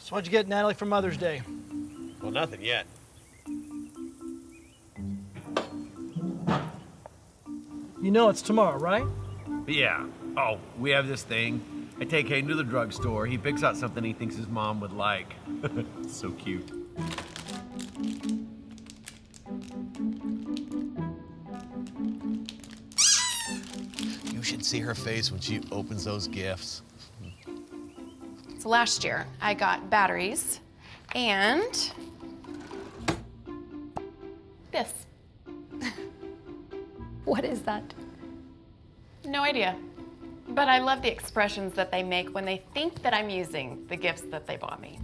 So what'd you get Natalie for Mother's Day? Well, nothing yet. You know it's tomorrow, right? Yeah. Oh, we have this thing. I take Hayden to the drugstore. He picks out something he thinks his mom would like. So cute. You should see her face when she opens those gifts. So last year, I got batteries and this. What is that? No idea. But I love the expressions that they make when they think that I'm using the gifts that they bought me.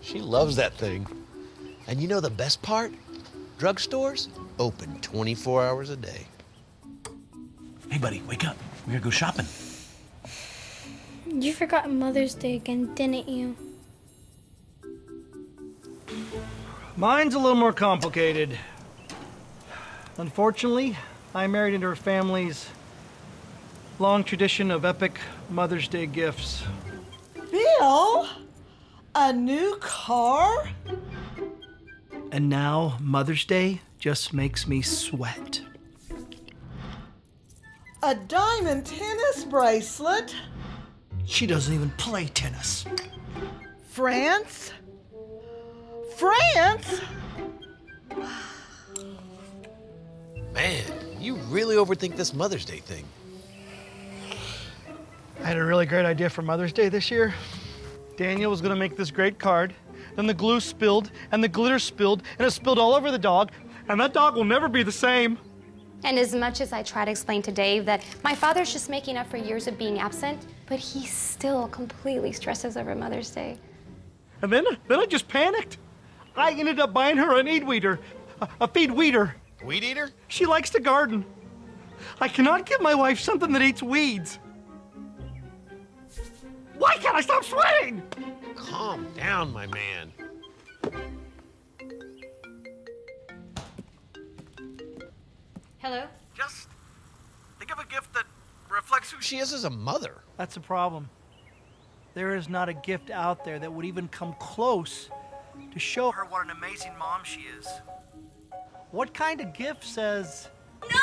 She loves that thing. And you know the best part? Drugstores open 24 hours a day. Hey, buddy, wake up. We gotta go shopping. You forgot Mother's Day again, didn't you? Mine's a little more complicated. Unfortunately, I married into her family's long tradition of epic Mother's Day gifts. Bill? A new car? And now Mother's Day just makes me sweat. A diamond tennis bracelet? She doesn't even play tennis. France? France? Man, you really overthink this Mother's Day thing. I had a really great idea for Mother's Day this year. Daniel was gonna make this great card, then the glue spilled, and the glitter spilled, and it spilled all over the dog, and that dog will never be the same. And as much as I try to explain to Dave that my father's just making up for years of being absent, but he still completely stresses over Mother's Day. And then I just panicked. I ended up buying her an eat weeder, a feed weeder. Weed eater? She likes to garden. I cannot give my wife something that eats weeds. Why can't I stop sweating? Calm down, my man. Hello? Just think of a gift that reflects who she is as a mother. That's the problem. There is not a gift out there that would even come close to show her what an amazing mom she is. What kind of gift says, No!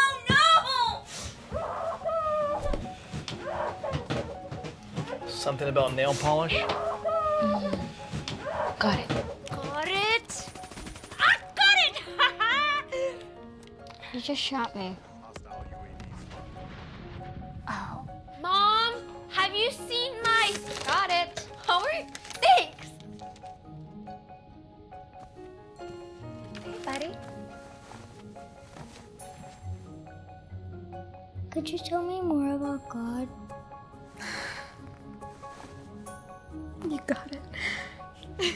something about nail polish? Got it. Got it? I got it! You just shot me. Oh. Mom, have you seen my... Got it. Howard? Thanks! Hey, buddy. Could you tell me more about God? You got it.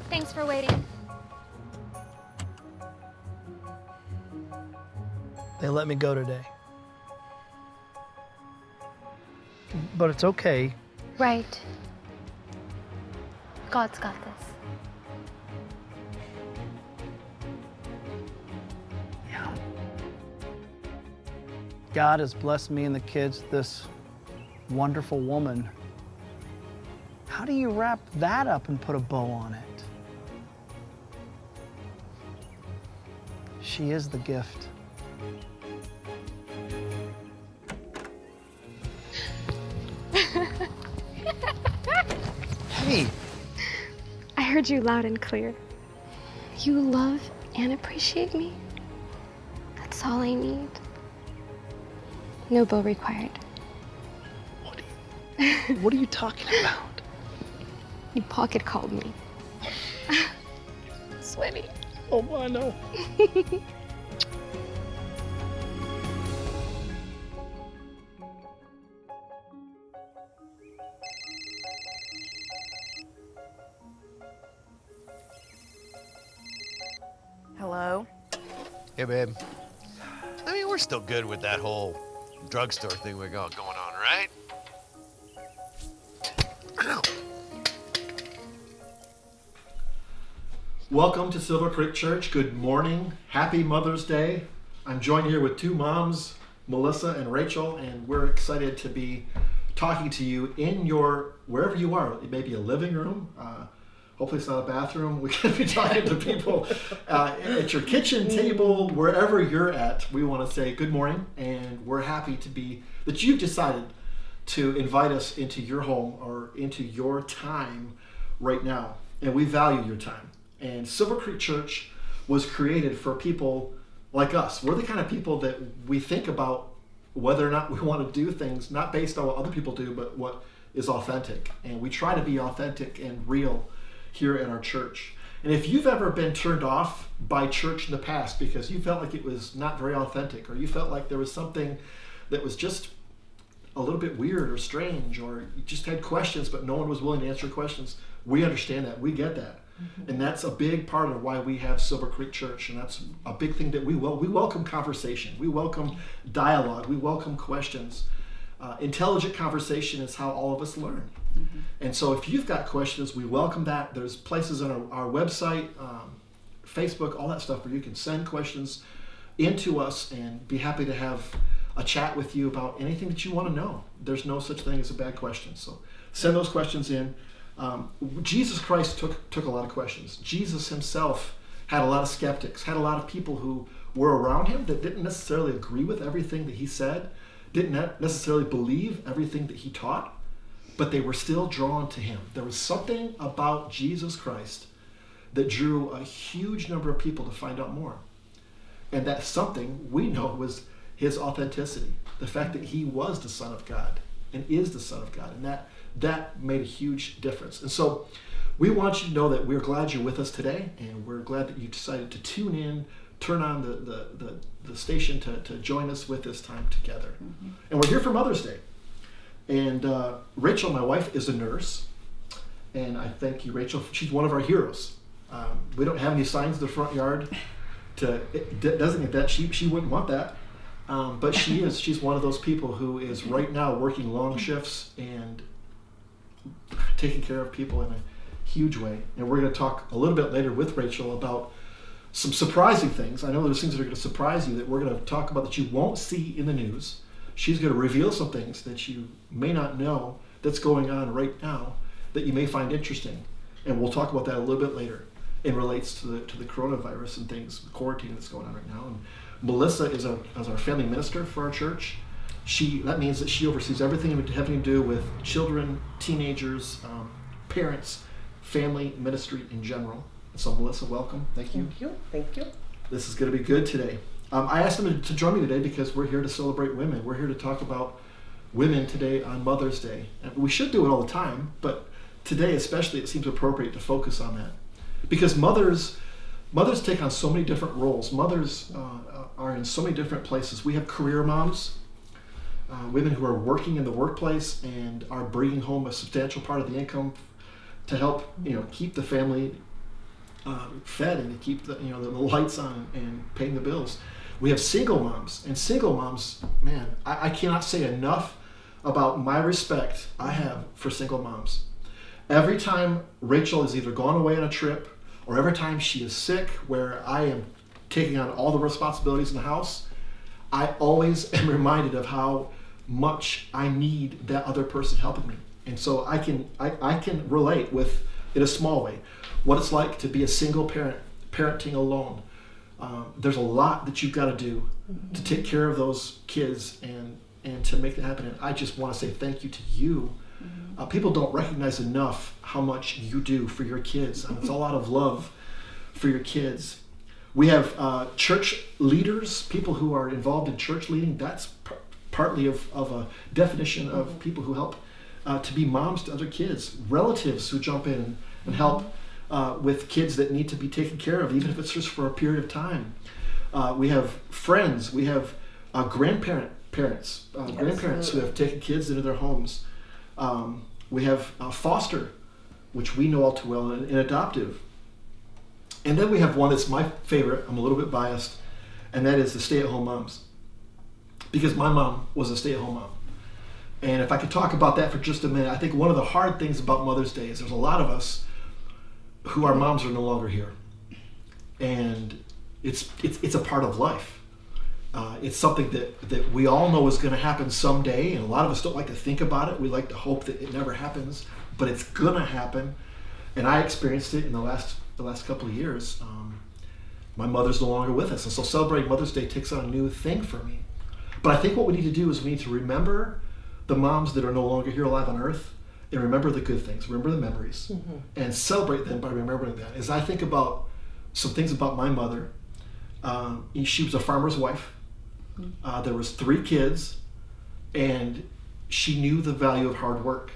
Thanks for waiting. They let me go today. But it's okay. Right. God's got this. Yeah. God has blessed me and the kids with this wonderful woman. How do you wrap that up and put a bow on it? She is the gift. Hey, I heard you loud and clear. You love and appreciate me. That's all I need. No bow required. what are you talking about? You pocket called me. Sweaty. Oh, I know. Hello? Hey, babe. I mean, we're still good with that whole drugstore thing we got going on, right? Ow. Welcome to Silver Creek Church. Good morning. Happy Mother's Day. I'm joined here with two moms, Melissa and Rachel, and we're excited to be talking to you in your, wherever you are. It may be a living room. Hopefully it's not a bathroom. We can be talking to people at your kitchen table, wherever you're at. We want to say good morning, and we're happy to be, that you've decided to invite us into your home or into your time right now. And we value your time. And Silver Creek Church was created for people like us. We're the kind of people that we think about whether or not we want to do things, not based on what other people do, but what is authentic. And we try to be authentic and real here at our church. And if you've ever been turned off by church in the past because you felt like it was not very authentic, or you felt like there was something that was just a little bit weird or strange, or you just had questions but no one was willing to answer your questions, we understand that. We get that. And that's a big part of why we have Silver Creek Church, and that's a big thing that we welcome conversation. We welcome dialogue. We welcome questions. Intelligent conversation is how all of us learn. And so if you've got questions, we welcome that. There's places on our website, Facebook, all that stuff where you can send questions into us and be happy to have a chat with you about anything that you want to know. There's no such thing as a bad question. So send those questions in. Jesus Christ took a lot of questions. Jesus himself had a lot of skeptics, had a lot of people who were around him that didn't necessarily agree with everything that he said, didn't necessarily believe everything that he taught, but they were still drawn to him. There was something about Jesus Christ that drew a huge number of people to find out more. And that something we know was his authenticity, the fact that he was the Son of God and is the Son of God, and that made a huge difference. And so we want you to know that we're glad you're with us today, and we're glad that you decided to tune in, turn on the station to join us with this time together. And we're here for Mother's Day. And Rachel, my wife, is a nurse, and I thank you, Rachel. She's one of our heroes. We don't have any signs in the front yard to designate that. She wouldn't want that. But she's one of those people who is right now working long shifts and taking care of people in a huge way. And we're going to talk a little bit later with Rachel about some surprising things. I know there's things that are going to surprise you that we're going to talk about that you won't see in the news. She's going to reveal some things that you may not know that's going on right now that you may find interesting. And we'll talk about that a little bit later. It relates to the coronavirus and things, the quarantine that's going on right now. And Melissa is our family minister for our church. That means that she oversees everything having to do with children, teenagers, parents, family ministry in general. So Melissa, welcome. Thank you. Thank you. This is going to be good today. I asked them to join me today because we're here to celebrate women. We're here to talk about women today on Mother's Day. And we should do it all the time, but today especially it seems appropriate to focus on that. Because mothers take on so many different roles. Mothers are in so many different places. We have career moms, women who are working in the workplace and are bringing home a substantial part of the income to help keep the family fed and to keep the lights on and paying the bills. We have single moms, and single moms, man, I cannot say enough about my respect I have for single moms. Every time Rachel has either gone away on a trip or every time she is sick where I am taking on all the responsibilities in the house, I always am reminded of how much I need that other person helping me. And so I can relate with, in a small way, what it's like to be a single parent, parenting alone. There's a lot that you've got to do to take care of those kids and to make that happen. And I just want to say thank you to you. People don't recognize enough how much you do for your kids. It's all out of love for your kids. We have church leaders, people who are involved in church leading. That's partly of a definition of people who help to be moms to other kids. Relatives who jump in and help with kids that need to be taken care of, even if it's just for a period of time. We have friends. We have grandparents who have taken kids into their homes. We have foster, which we know all too well, and adoptive. And then we have one that's my favorite. I'm a little bit biased, and that is the stay-at-home moms. Because my mom was a stay-at-home mom. And if I could talk about that for just a minute, I think one of the hard things about Mother's Day is there's a lot of us who our moms are no longer here. And it's a part of life. It's something that we all know is going to happen someday, and a lot of us don't like to think about it. We like to hope that it never happens, but it's going to happen. And I experienced it in the last couple of years. My mother's no longer with us, and so celebrating Mother's Day takes on a new thing for me. But I think what we need to do is we need to remember the moms that are no longer here alive on earth, and remember the good things, remember the memories, and celebrate them by remembering that. As I think about some things about my mother, she was a farmer's wife. There was 3 kids, and she knew the value of hard work.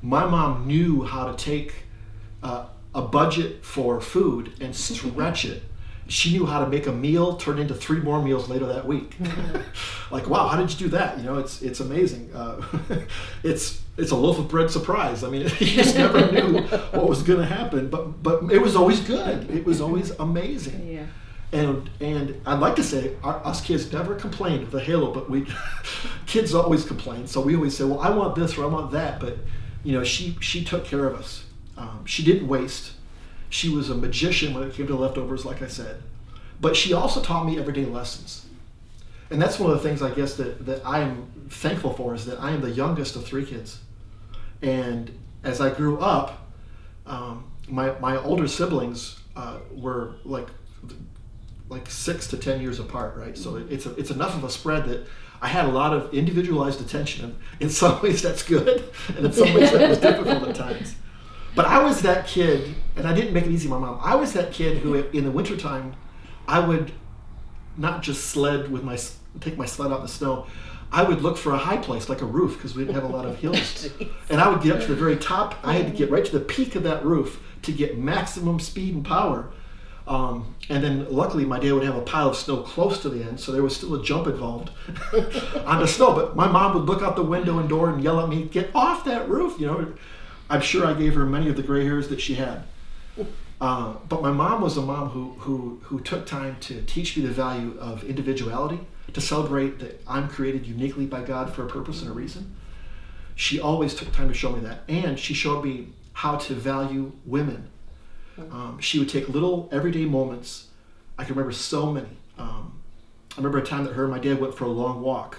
My mom knew how to take a budget for food and stretch it. She knew how to make a meal turn into 3 more meals later that week. Like, wow, how did you do that? You know, it's amazing. It's a loaf of bread surprise. I mean, you just never knew what was going to happen, but it was always good. It was always amazing. Yeah. And I'd like to say us kids never complained of the halo, but kids always complain. So we always say, well, I want this or I want that. But you know, she took care of us. She didn't waste. She was a magician when it came to leftovers, like I said. But she also taught me everyday lessons. And that's one of the things I guess that I am thankful for, is that I am the youngest of 3 kids. And as I grew up, my older siblings were like 6 to 10 years apart, right? So it's enough of a spread that I had a lot of individualized attention. And in some ways that's good, and in some ways that was difficult at times. But I was that kid, and I didn't make it easy on my mom. I was that kid who, in the wintertime, I would not just take my sled out in the snow. I would look for a high place, like a roof, because we didn't have a lot of hills. And I would get up to the very top. I had to get right to the peak of that roof to get maximum speed and power. And then luckily my dad would have a pile of snow close to the end, so there was still a jump involved on the snow. But my mom would look out the window and door and yell at me, "Get off that roof!" You know, I'm sure I gave her many of the gray hairs that she had. But my mom was a mom who took time to teach me the value of individuality, to celebrate that I'm created uniquely by God for a purpose and a reason. She always took time to show me that, and she showed me how to value women. She would take little everyday moments. I can remember so many. I remember a time that her and my dad went for a long walk,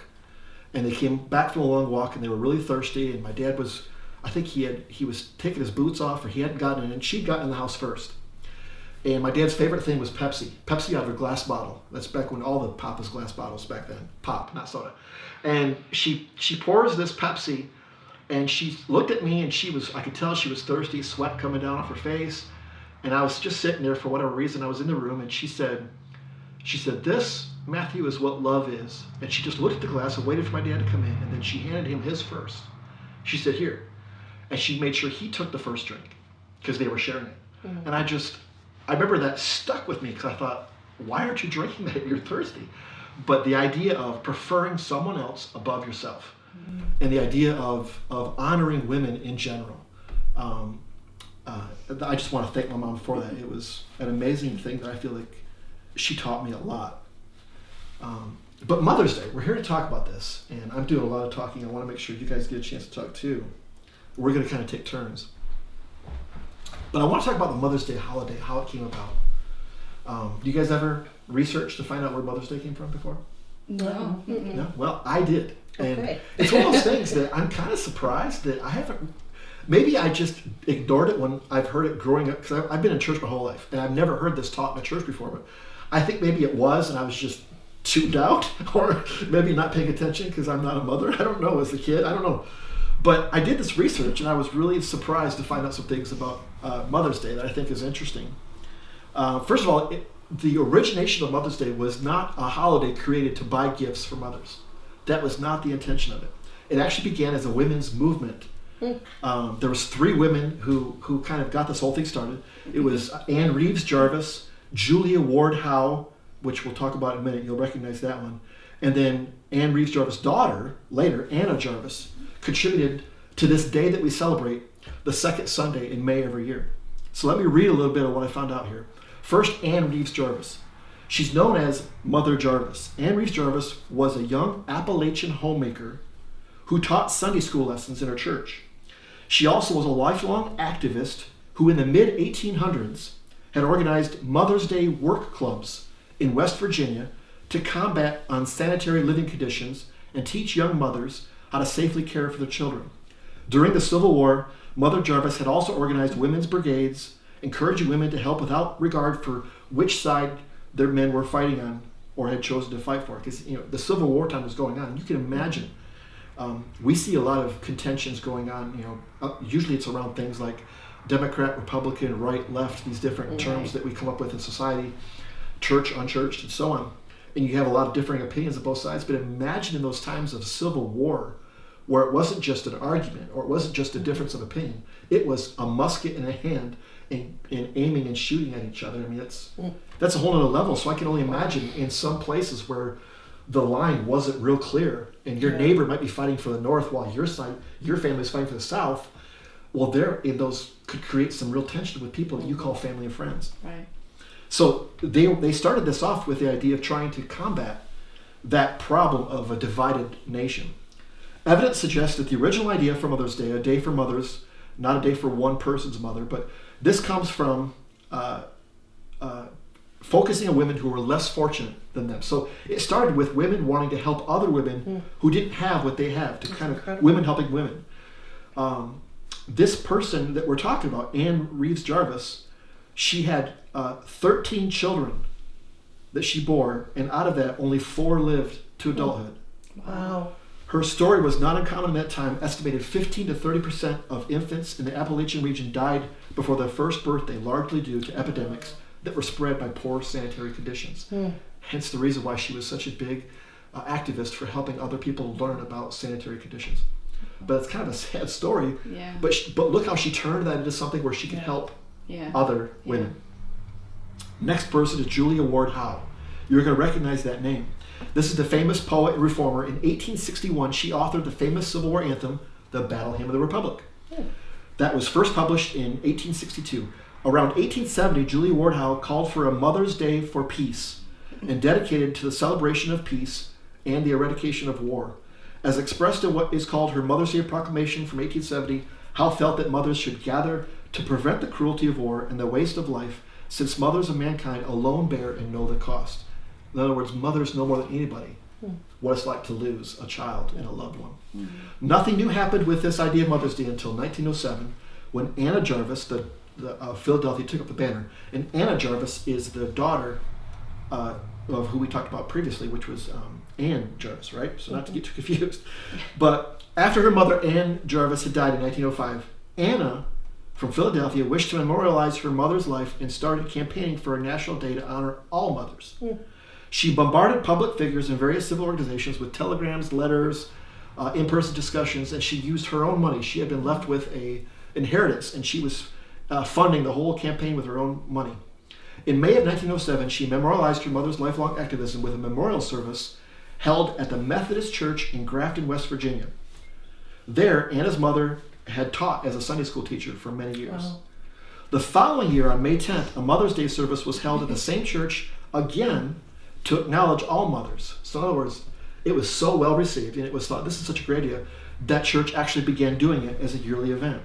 and they came back from a long walk, and they were really thirsty, and my dad was, I think he was taking his boots off, or he hadn't gotten in, and she'd gotten in the house first. And my dad's favorite thing was Pepsi out of a glass bottle. That's back when all the pop was glass bottles back then. Pop, not soda. And she pours this Pepsi, and she looked at me, and I could tell she was thirsty, sweat coming down off her face. And I was just sitting there for whatever reason. I was in the room, and she said, "This, Matthew, is what love is." And she just looked at the glass and waited for my dad to come in, and then she handed him his first. She said, "Here." And she made sure he took the first drink because they were sharing it. And I remember that stuck with me, because I thought, why aren't you drinking that? You're thirsty. But the idea of preferring someone else above yourself, and the idea of honoring women in general. I just want to thank my mom for that. It was an amazing thing that I feel like she taught me a lot. But Mother's Day, we're here to talk about this, and I'm doing a lot of talking. I want to make sure you guys get a chance to talk too. We're going to kind of take turns. But I want to talk about the Mother's Day holiday, how it came about. Do you guys ever research to find out where Mother's Day came from before? No. No? Well, I did. And Okay. it's one of those things that I'm kind of surprised that I haven't. Maybe I just ignored it when I've heard it growing up, because I've been in church my whole life, and I've never heard this taught in a church before. But I think maybe it was, and I was just tuned out, or maybe not paying attention because I'm not a mother. I don't know, as a kid. I don't know. But I did this research, and I was really surprised to find out some things about Mother's Day that I think is interesting. First of all, the origination of Mother's Day was not a holiday created to buy gifts for mothers. That was not the intention of it. It actually began as a women's movement. There was 3 women who kind of got this whole thing started. It was Anne Reeves Jarvis, Julia Ward Howe, which we'll talk about in a minute. You'll recognize that one. And then Anne Reeves Jarvis' daughter, later, Anna Jarvis, contributed to this day that we celebrate, the second Sunday in May every year. So let me read a little bit of what I found out here. First, Anne Reeves Jarvis. She's known as Mother Jarvis. Anne Reeves Jarvis was a young Appalachian homemaker who taught Sunday school lessons in her church. She also was a lifelong activist who in the mid-1800s had organized Mother's Day work clubs in West Virginia to combat unsanitary living conditions and teach young mothers how to safely care for their children. During the Civil War, Mother Jarvis had also organized women's brigades, encouraging women to help without regard for which side their men were fighting on or had chosen to fight for. Because the Civil War time was going on. You can imagine. We see a lot of contentions going on. Usually it's around things like Democrat, Republican, right, left, these different terms that we come up with in society, church, unchurched, and so on. And you have a lot of differing opinions on both sides. But imagine in those times of Civil War, where it wasn't just an argument or it wasn't just a difference of opinion. It was a musket in a hand and aiming and shooting at each other. I mean, that's a whole other level. So I can only imagine in some places where the line wasn't real clear and your neighbor might be fighting for the north while your family's fighting for the south. Well, those could create some real tension with people that you call family and friends. Right. So they started this off with the idea of trying to combat that problem of a divided nation. Evidence suggests that the original idea for Mother's Day, a day for mothers, not a day for one person's mother, but this comes from focusing on women who were less fortunate than them. So it started with women wanting to help other women who didn't have what they have, women helping women. This person that we're talking about, Anne Reeves Jarvis, she had 13 children that she bore, and out of that, only 4 lived to adulthood. Wow. Her story was not uncommon at that time. Estimated 15 to 30% of infants in the Appalachian region died before their first birthday, largely due to epidemics that were spread by poor sanitary conditions. Hence the reason why she was such a big activist for helping other people learn about sanitary conditions. But it's kind of a sad story. Yeah. But look how she turned that into something where she could help other women. Next person is Julia Ward Howe. You're going to recognize that name. This is the famous poet and reformer. In 1861, she authored the famous Civil War anthem, the Battle Hymn of the Republic. That was first published in 1862. Around 1870, Julia Ward Howe called for a Mother's Day for peace and dedicated to the celebration of peace and the eradication of war. As expressed in what is called her Mother's Day Proclamation from 1870, Howe felt that mothers should gather to prevent the cruelty of war and the waste of life, since mothers of mankind alone bear and know the cost. In other words, mothers know more than anybody what it's like to lose a child and a loved one. Nothing new happened with this idea of Mother's Day until 1907, when Anna Jarvis, the Philadelphia, took up the banner. And Anna Jarvis is the daughter of who we talked about previously, which was Anne Jarvis, right? So not to get too confused. But after her mother, Anne Jarvis, had died in 1905, Anna from Philadelphia wished to memorialize her mother's life and started campaigning for a national day to honor all mothers. She bombarded public figures and various civil organizations with telegrams, letters, in-person discussions, and she used her own money. She had been left with an inheritance, and she was funding the whole campaign with her own money. In May of 1907, she memorialized her mother's lifelong activism with a memorial service held at the Methodist Church in Grafton, West Virginia. There, Anna's mother had taught as a Sunday school teacher for many years. Wow. The following year, on May 10th, a Mother's Day service was held at the same church again to acknowledge all mothers. So in other words, it was so well received, and it was thought, this is such a great idea, that church actually began doing it as a yearly event.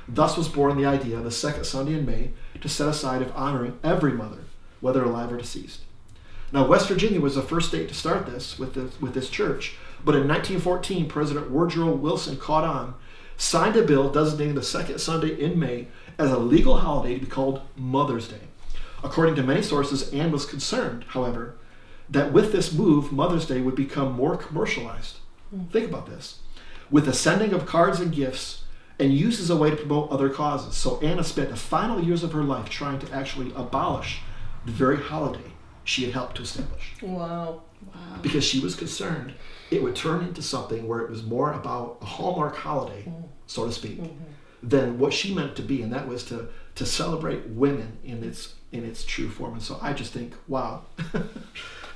Thus was born the idea, the second Sunday in May, to set aside of honoring every mother, whether alive or deceased. Now, West Virginia was the first state to start this with this church, but in 1914, President Woodrow Wilson caught on, signed a bill designating the second Sunday in May as a legal holiday to be called Mother's Day. According to many sources, Anne was concerned, however, that with this move, Mother's Day would become more commercialized. Think about this. With the sending of cards and gifts and used as a way to promote other causes. So Anna spent the final years of her life trying to actually abolish the very holiday she had helped to establish. Wow. Because she was concerned it would turn into something where it was more about a Hallmark holiday, so to speak, than what she meant to be, and that was to celebrate women in its true form. And so I just think, wow,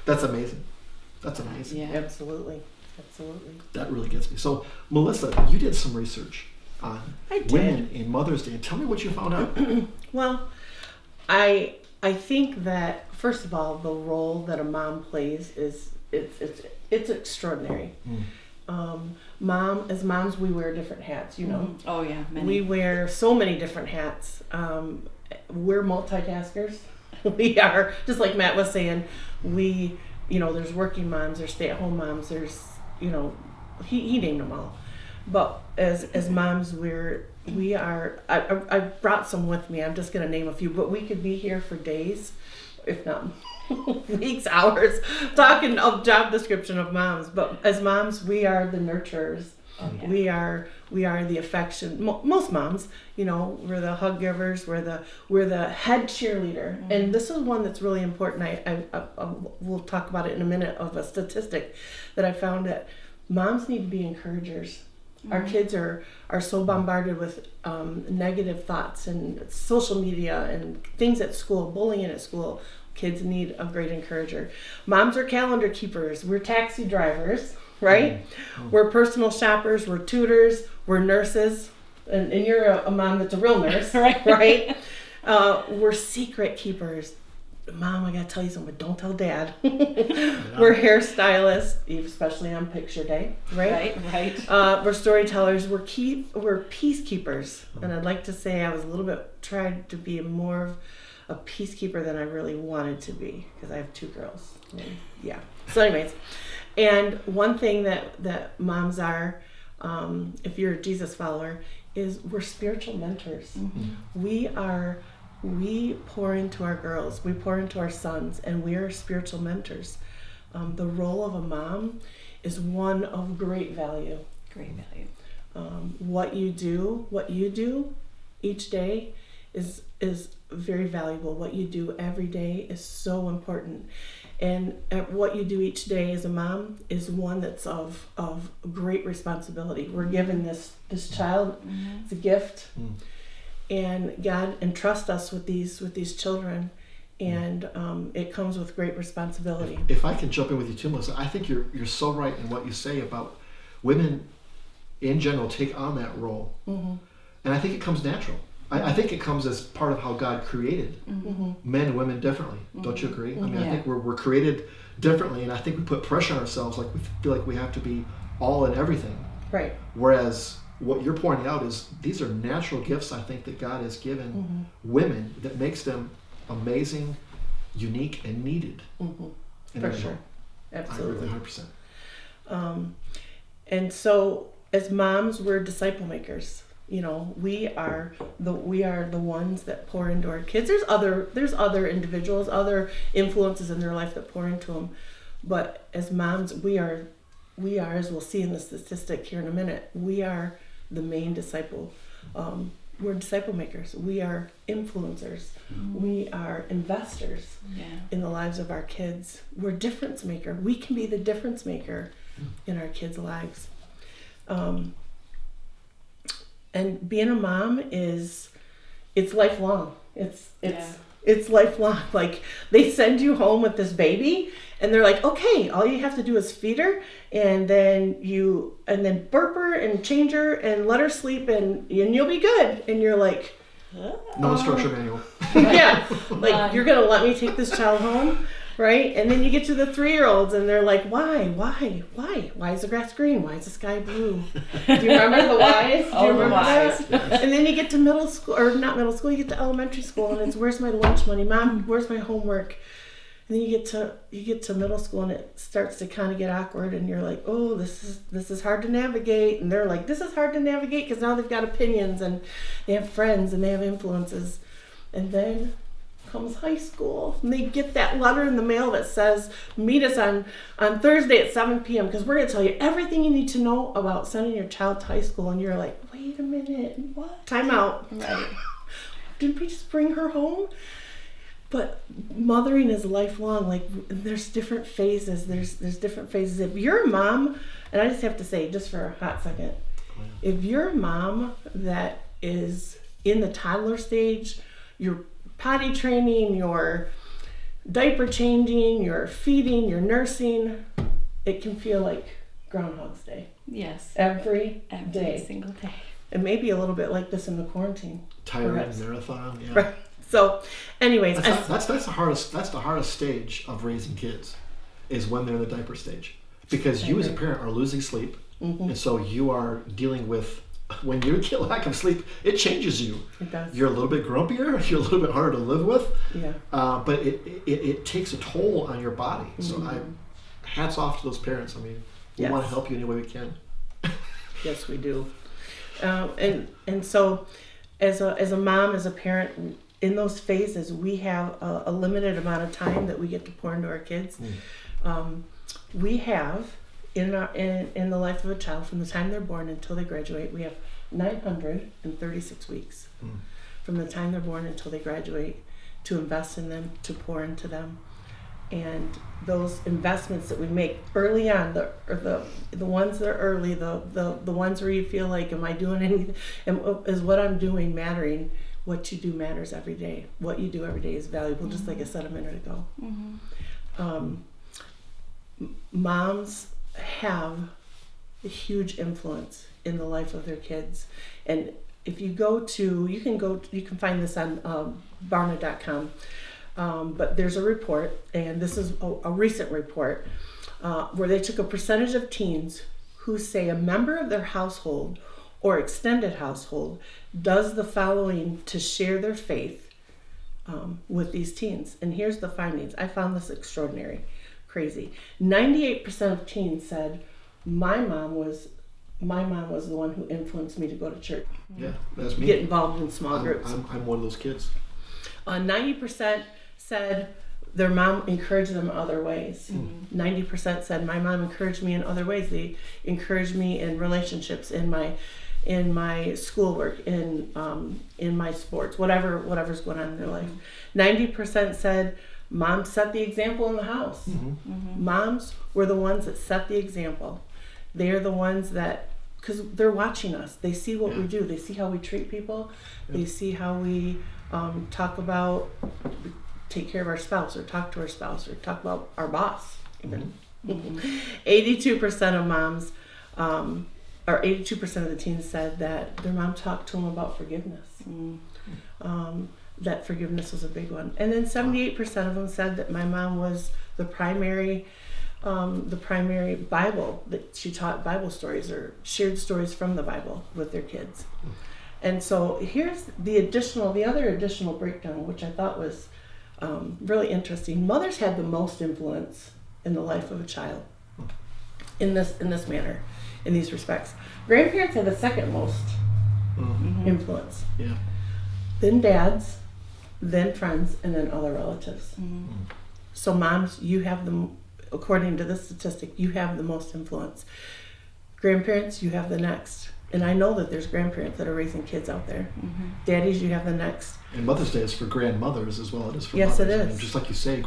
that's amazing. That's amazing. Yeah, absolutely. That really gets me. So, Melissa, you did some research on women in Mother's Day. Tell me what you found out. Well, I think that, first of all, the role that a mom plays is it's extraordinary. As moms, we wear different hats, you know. Oh yeah, many. We wear so many different hats. We're multitaskers. We are, just like Matt was saying, we you know, there's working moms, there's stay-at-home moms, there's, you know, he named them all. But as moms, we are. I brought some with me. I'm just gonna name a few, but we could be here for days, if not weeks, hours, talking of job description of moms. But as moms, we are the nurturers. Oh, yeah. We are the affection. Most moms, you know, we're the hug givers. We're the head cheerleader. Mm-hmm. And this is one that's really important. I we'll talk about it in a minute, of a statistic that I found, that moms need to be encouragers. Mm-hmm. Our kids are so bombarded with negative thoughts and social media and things at school, bullying at school. Kids need a great encourager. Moms are calendar keepers. We're taxi drivers, right? Mm-hmm. We're personal shoppers. We're tutors. We're nurses. And you're a mom that's a real nurse, right? We're secret keepers. Mom, I gotta tell you something, but don't tell Dad. We're hairstylists, especially on picture day, right? Right. We're storytellers. We're peacekeepers, and I'd like to say I was a little bit tried to be more of a peacekeeper than I really wanted to be, because I have 2 girls. Yeah. So, anyways, and one thing that moms are, if you're a Jesus follower, is we're spiritual mentors. Mm-hmm. We pour into our girls, we pour into our sons, and we are spiritual mentors. The role of a mom is one of great value. Great value. What you do each day is very valuable. What you do every day is so important. And what you do each day as a mom is one that's of great responsibility. We're given this child, mm-hmm. It's a gift. Mm. And God entrusts us with these children, and it comes with great responsibility. If I can jump in with you too, Melissa, I think you're so right in what you say about women in general take on that role. Mm-hmm. And I think it comes natural. I think it comes as part of how God created mm-hmm. men and women differently. Mm-hmm. Don't you agree? I mean, I think we're created differently, and I think we put pressure on ourselves, like we feel like we have to be all in everything. Right. Whereas what you're pointing out is these are natural gifts, I think, that God has given mm-hmm. women that makes them amazing, unique, and needed. Mm-hmm. For sure. Absolutely. I agree with 100%. And so as moms, we're disciple makers. You know, we are the ones that pour into our kids. There's other individuals, other influences in their life that pour into them. But as moms, we are, as we'll see in the statistic here in a minute, we are the main disciple. We're disciple makers. We are influencers. Mm-hmm. We are investors in the lives of our kids. We're difference maker. We can be the difference maker in our kids' lives. And being a mom it's lifelong. It's lifelong. Like, they send you home with this baby, and they're like, okay, all you have to do is feed her, and then burp her and change her and let her sleep, and you'll be good. And you're like, no instruction manual. Yeah, like, you're gonna let me take this child home, right? And then you get to the 3-year-olds, and they're like, why is the grass green? Why is the sky blue? Do you remember the whys? Do you remember that? Yes. And then you get to middle school, or not middle school, you get to elementary school, and it's, where's my lunch money? Mom, where's my homework? And then you get to middle school, and it starts to kind of get awkward, and you're like, oh, this is hard to navigate. And they're like, this is hard to navigate, because now they've got opinions, and they have friends, and they have influences. And then comes high school, and they get that letter in the mail that says, meet us on Thursday at 7 p.m. because we're going to tell you everything you need to know about sending your child to high school. And you're like, wait a minute, what? Time out. Right. Didn't we just bring her home? But mothering is lifelong. Like, there's different phases. There's different phases. If you're a mom, and I just have to say, just for a hot second, if you're a mom that is in the toddler stage, you're potty training, your diaper changing, your feeding, your nursing, it can feel like Groundhog's Day. Yes. Every day. Single day. And maybe a little bit like this in the quarantine. Tiring marathon. Yeah. Right. So, anyways, that's the hardest stage of raising kids, is when they're in the diaper stage, because you as a parent are losing sleep, mm-hmm. and so you are dealing with when you get lack of sleep, it changes you. It does. You're a little bit grumpier. You're a little bit harder to live with. Yeah. But it takes a toll on your body. So hats off to those parents. I mean, we Yes. want to help you any way we can. Yes, we do. And so, as a mom, as a parent, in those phases, we have a limited amount of time that we get to pour into our kids. We have in the life of a child, from the time they're born until they graduate, we have 936 weeks. From the time they're born until they graduate, to invest in them, to pour into them. And those investments that we make early on, the ones that are early, the ones where you feel like, am I doing anything? Is what I'm doing mattering? What you do matters every day. What you do every day is valuable, just like I said a minute ago. Moms have a huge influence in the life of their kids. And if you you can find this on Barna.com. But there's a report, and this is a recent report, where they took a percentage of teens who say a member of their household or extended household does the following to share their faith with these teens. And here's the findings. I found this extraordinary, crazy. 98% of teens said, my mom was the one who influenced me to go to church. Yeah, that's me. Get involved in small groups. I'm one of those kids. 90% said their mom encouraged them in other ways. 90% said my mom encouraged me in other ways. They encouraged me in relationships, in my schoolwork, in my sports, whatever's going on in their life. 90% said mom set the example in the house. Moms were the ones that set the example. They're the ones that, because they're watching us. They see what we do. They see how we treat people. They see how we talk about, take care of our spouse, or talk to our spouse, or talk about our boss even. 82% of moms, or 82% of the teens said that their mom talked to them about forgiveness. That forgiveness was a big one. And then 78% of them said that my mom was the primary Bible, that she taught Bible stories or shared stories from the Bible with their kids. And so here's the other additional breakdown, which I thought was really interesting. Mothers had the most influence in the life of a child in this manner, in these respects. Grandparents had the second most influence. Yeah. Then dads, then friends, and then other relatives. So moms, you have according to this statistic, you have the most influence. Grandparents, you have the next. And I know that there's grandparents that are raising kids out there. Daddies, you have the next. And Mother's Day is for grandmothers as well. It is for Yes, mothers. it is. I mean, just like you say,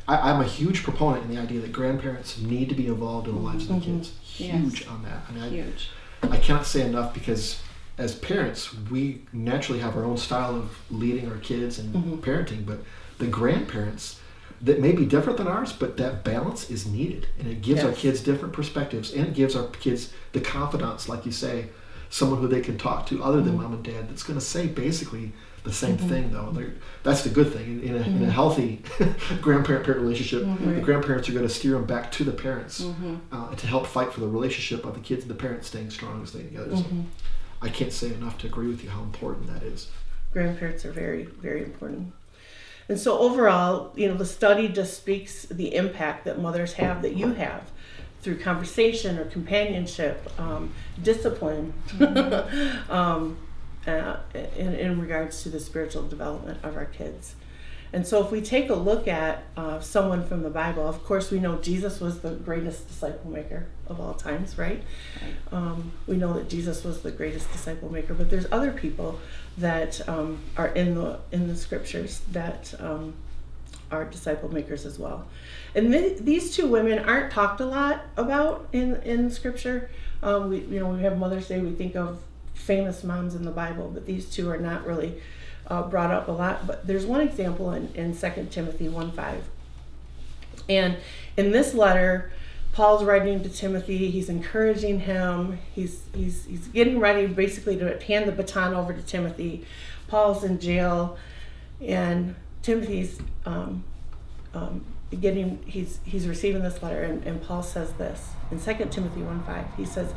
I'm a huge proponent in the idea that grandparents need to be involved in the lives of their kids. Huge on that. I mean, Huge. I cannot say enough, because as parents, we naturally have our own style of leading our kids and parenting, but the grandparents, that may be different than ours, but that balance is needed, and it gives our kids different perspectives, and it gives our kids the confidants, like you say, someone who they can talk to other than mom and dad, that's going to say basically the same thing, though. That's the good thing. In a healthy grandparent-parent relationship, the grandparents are going to steer them back to the parents to help fight for the relationship of the kids and the parents staying strong and staying together. So I can't say enough to agree with you how important that is. Grandparents are very, very important. And so overall, the study just speaks the impact that mothers have, that you have, through conversation or companionship, discipline, in regards to the spiritual development of our kids. And so if we take a look at someone from the Bible, of course we know Jesus was the greatest disciple maker of all times, right? We know that Jesus was the greatest disciple maker, but there's other people that are in the scriptures that are disciple makers as well. And these two women aren't talked a lot about in scripture. We have Mother's Day, we think of famous moms in the Bible, but these two are not really brought up a lot. But there's one example in 2 Timothy 1:5. And in this letter, Paul's writing to Timothy. He's encouraging him. He's getting ready basically to hand the baton over to Timothy. Paul's in jail, and Timothy's he's receiving this letter, and Paul says this in 2 Timothy 1:5. He says,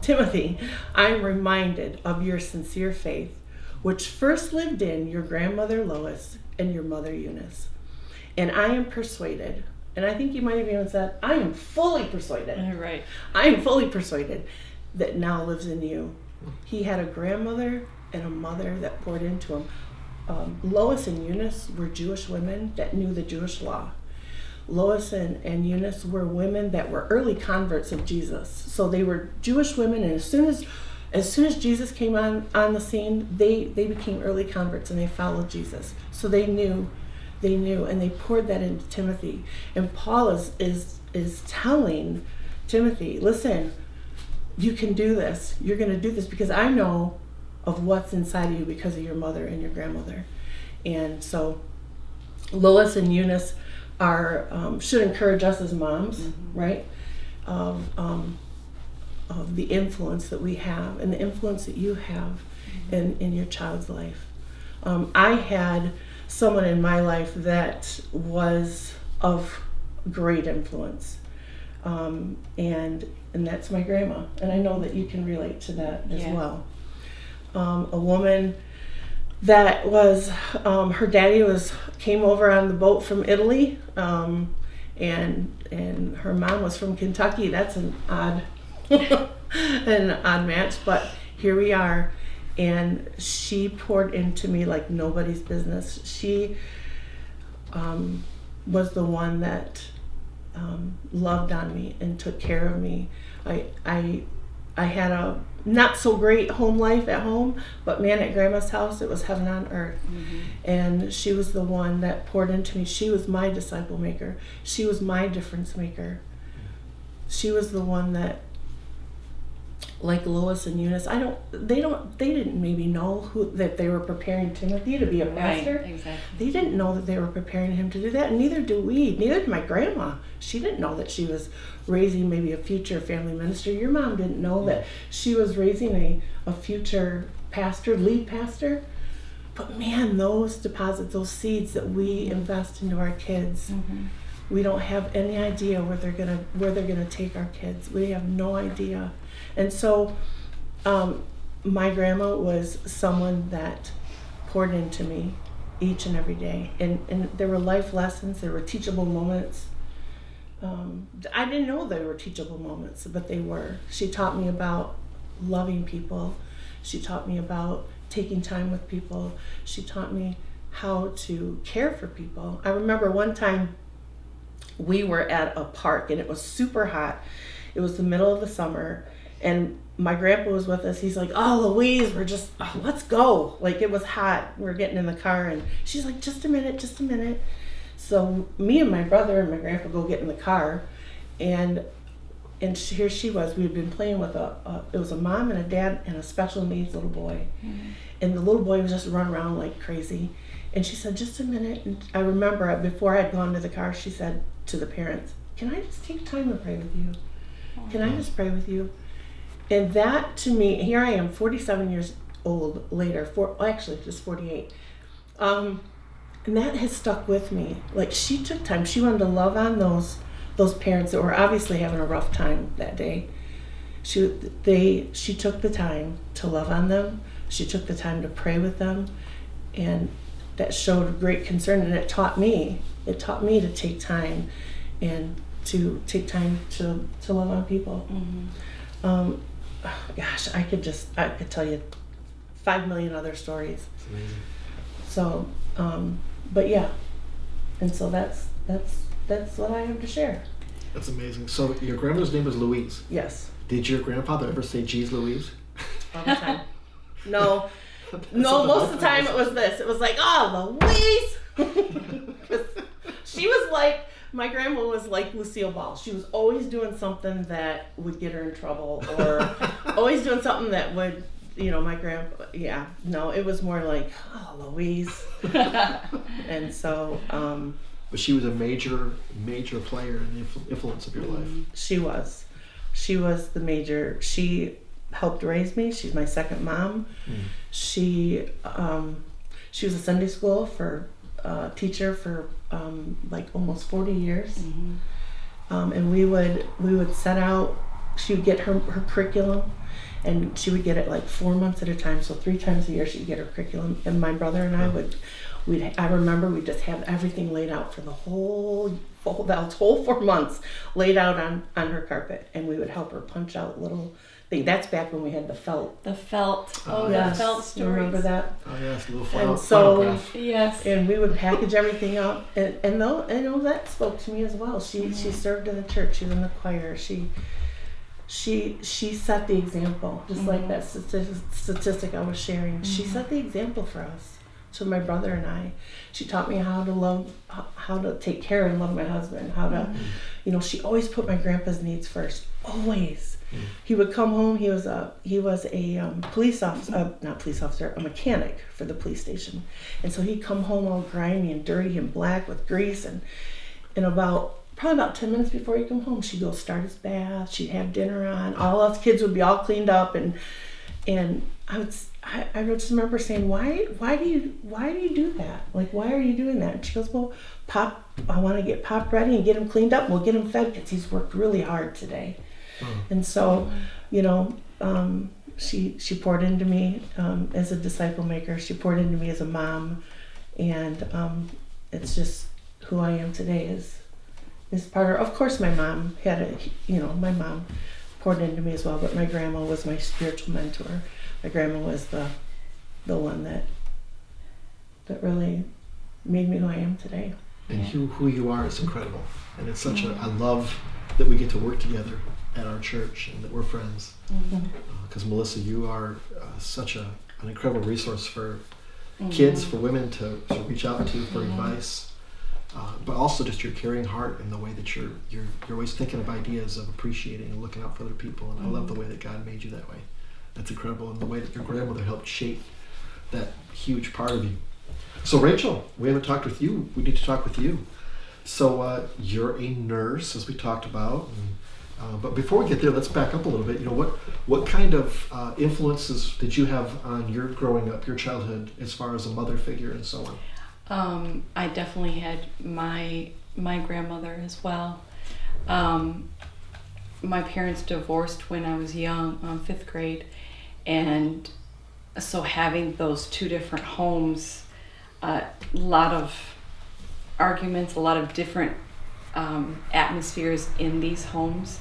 Timothy, I am reminded of your sincere faith, which first lived in your grandmother Lois and your mother Eunice. And I am persuaded, and I think you might have even said, I am fully persuaded. Right. I am fully persuaded that now lives in you. He had a grandmother and a mother that poured into him. Lois and Eunice were Jewish women that knew the Jewish law. Lois and Eunice were women that were early converts of Jesus. So they were Jewish women, and as soon as Jesus came on the scene, they became early converts and they followed Jesus. So they knew, and they poured that into Timothy. And Paul is telling Timothy, listen, you can do this. You're going to do this because I know of what's inside of you because of your mother and your grandmother. And so Lois and Eunice are should encourage us as moms, right? Of the influence that we have and the influence that you have in your child's life. I had someone in my life that was of great influence, and that's my grandma, and I know that you can relate to that as well. A woman that was her daddy came over on the boat from Italy, and her mom was from Kentucky. That's an odd match, but here we are. And she poured into me like nobody's business. She was the one that loved on me and took care of me. I had a not so great home life at home, but man, at Grandma's house, it was heaven on earth. And she was the one that poured into me. She was my disciple maker. She was my difference maker. She was the one that, like Lois and Eunice, they didn't maybe know that they were preparing Timothy to be a pastor. Right, exactly. They didn't know that they were preparing him to do that, and neither do we. Neither did my grandma. She didn't know that she was raising maybe a future family minister. Your mom didn't know that she was raising a future pastor, lead pastor. But man, those deposits, those seeds that we invest into our kids, we don't have any idea where they're gonna take our kids. We have no idea. And so my grandma was someone that poured into me each and every day. And there were life lessons, there were teachable moments. I didn't know there were teachable moments, but they were. She taught me about loving people. She taught me about taking time with people. She taught me how to care for people. I remember one time we were at a park and it was super hot. It was the middle of the summer, and my grandpa was with us. He's like, oh, Louise, let's go. Like, it was hot. We're getting in the car, and she's like, just a minute. So me and my brother and my grandpa go get in the car, and here she was. We had been playing with it was a mom and a dad and a special needs little boy. And the little boy was just running around like crazy. And she said, just a minute. And I remember before I had gone to the car, she said to the parents, can I just take time to pray with you? Can I just pray with you? And that, to me, here I am 47 years old later, actually just 48. And that has stuck with me. Like, she took time. She wanted to love on those parents that were obviously having a rough time that day. She took the time to love on them. She took the time to pray with them, and that showed great concern. And it taught me to take time, and to take time to love on people. Gosh, I could tell you 5 million other stories. It's amazing. So, but yeah, and so that's what I have to share. That's amazing. So your grandmother's name was Louise. Yes. Did your grandfather ever say, geez, Louise? All the time. No, most of the time it was this. It was like, oh, Louise! She was like, my grandma was like Lucille Ball. She was always doing something that would get her in trouble, or always doing something that would, my grandpa, it was more like, oh, Louise. And so, but she was a major player in the influence of your life. She was the major. She helped raise me. She's my second mom. She was a Sunday school for a teacher for like almost 40 years. And we would set out, she would get her curriculum, and she would get it like 4 months at a time, so 3 times a year she'd get her curriculum, and my brother and I I remember we'd just have everything laid out for that whole 4 months laid out on her carpet, and we would help her punch out little things. That's back when we had the felt. The felt. Oh, The yes. felt You stories. remember that? Oh yes, a little And phonograph. Yes. And we would package everything up, and though, you know, that spoke to me as well. She served in the church. She was in the choir. She set the example, just like that statistic I was sharing. She set the example for us, to my brother and I. She taught me how to love, how to take care and love my husband. How to, you know, she always put my grandpa's needs first. Always. He would come home. He was a police officer, not police officer, a mechanic for the police station. And so he'd come home all grimy and dirty and black with grease, and probably about 10 minutes before he'd come home, she'd go start his bath. She'd have dinner on. All us kids would be all cleaned up, and I just remember saying, why do you do that? Like, why are you doing that? And she goes, well, Pop, I want to get Pop ready and get him cleaned up. We'll get him fed because he's worked really hard today. And so, you know, she poured into me as a disciple maker. She poured into me as a mom, and it's just who I am today is part of course, my mom my mom poured into me as well, but my grandma was my spiritual mentor. My grandma was the one that really made me who I am today. And who you are is incredible. And it's such I love that we get to work together at our church and that we're friends. Because Melissa, you are such an incredible resource for kids, for women to reach out to for advice. But also just your caring heart and the way that you're always thinking of ideas of appreciating and looking out for other people. And I love the way that God made you that way. That's incredible. And the way that your grandmother helped shape that huge part of you. So Rachel, we haven't talked with you. We need to talk with you. So you're a nurse, as we talked about. But before we get there, let's back up a little bit. You know, what kind of influences did you have on your growing up, your childhood, as far as a mother figure and so on? I definitely had my grandmother as well. My parents divorced when I was young, 5th grade, and so having those 2 different homes, a lot of arguments, a lot of different atmospheres in these homes,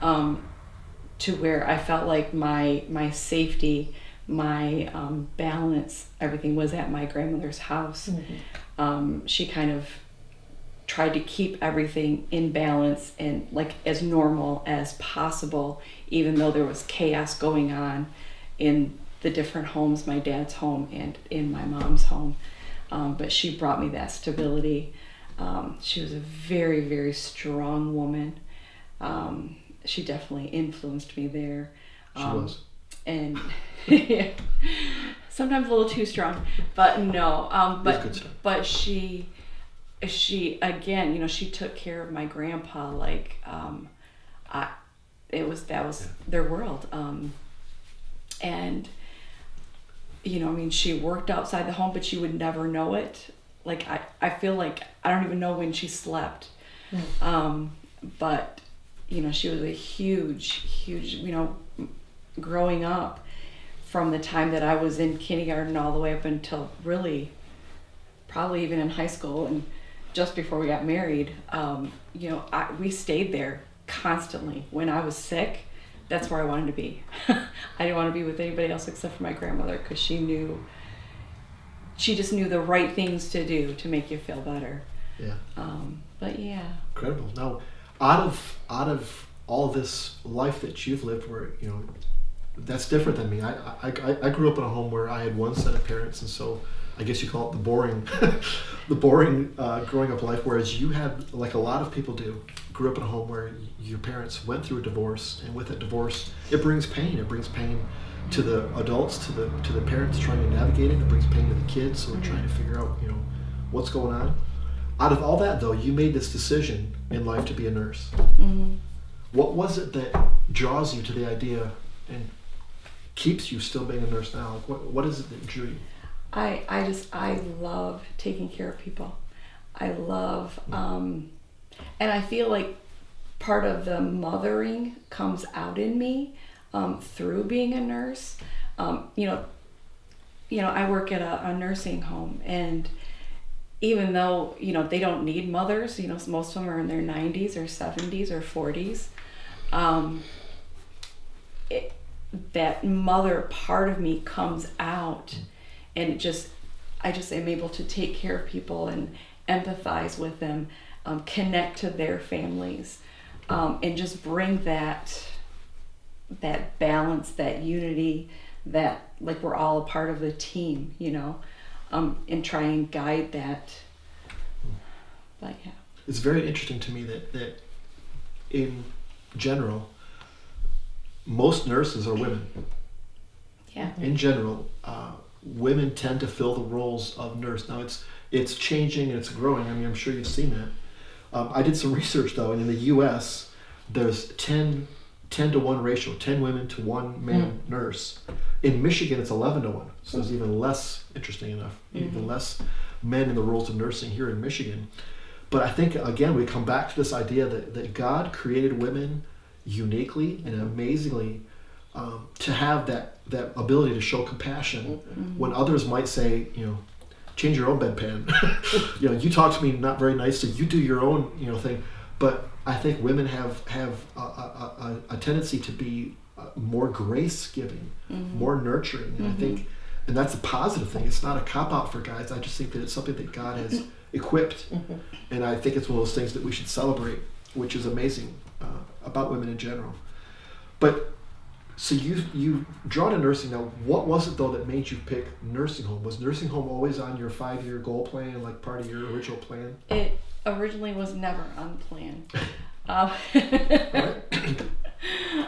to where I felt like my safety, my balance, everything was at my grandmother's house. She kind of tried to keep everything in balance and like as normal as possible, even though there was chaos going on in the different homes, my dad's home and in my mom's home. But she brought me that stability. She was a very, very strong woman. She definitely influenced me there. She was. And sometimes a little too strong, but no. But she again, you know, she took care of my grandpa like that was their world. And you know, I mean, she worked outside the home, but you would never know it. Like I feel like I don't even know when she slept. But you know, she was a huge, you know, growing up from the time that I was in kindergarten all the way up until really probably even in high school and just before we got married, you know, we stayed there constantly. When I was sick, that's where I wanted to be. I didn't want to be with anybody else except for my grandmother, because she just knew the right things to do to make you feel better. Yeah. But yeah. Incredible. Now, out of all this life that you've lived, where you know, that's different than me. I grew up in a home where I had one set of parents, and so I guess you call it the boring growing up life. Whereas you had, like a lot of people do, grew up in a home where your parents went through a divorce, and with that divorce, it brings pain. It brings pain to the adults, to the parents trying to navigate it. It brings pain to the kids who are trying to figure out, you know, what's going on. Out of all that, though, you made this decision in life to be a nurse. What was it that draws you to the idea and keeps you still being a nurse now? Like, what is it that drew you? I love taking care of people. I love, and I feel like part of the mothering comes out in me through being a nurse. You know, I work at a nursing home, and even though, you know, they don't need mothers, you know, most of them are in their 90s or 70s or 40s, that mother part of me comes out, and I just am able to take care of people and empathize with them, connect to their families, and just bring that balance, that unity, that like we're all a part of the team, you know, and try and guide that. But yeah. It's very interesting to me that in general, most nurses are women. Yeah. In general, women tend to fill the roles of nurse. Now it's changing and it's growing. I mean, I'm sure you've seen that. I did some research though, and in the U.S., there's 10 to 1 ratio, 10 women to 1 man nurse. In Michigan, it's 11 to 1. So there's even less, interesting enough, even less men in the roles of nursing here in Michigan. But I think, again, we come back to this idea that God created women uniquely and amazingly to have that ability to show compassion when others might say, you know, change your own bedpan. You know, you talk to me not very nicely, you do your own, you know, thing. But I think women have a tendency to be more grace-giving, more nurturing, and I think, and that's a positive thing. It's not a cop-out for guys. I just think that it's something that God has equipped, and I think it's one of those things that we should celebrate, which is amazing about women in general. But so you drawn to nursing. Now, what was it though that made you pick nursing home? Was nursing home always on your 5-year goal plan, like part of your original plan? It originally was never on the plan.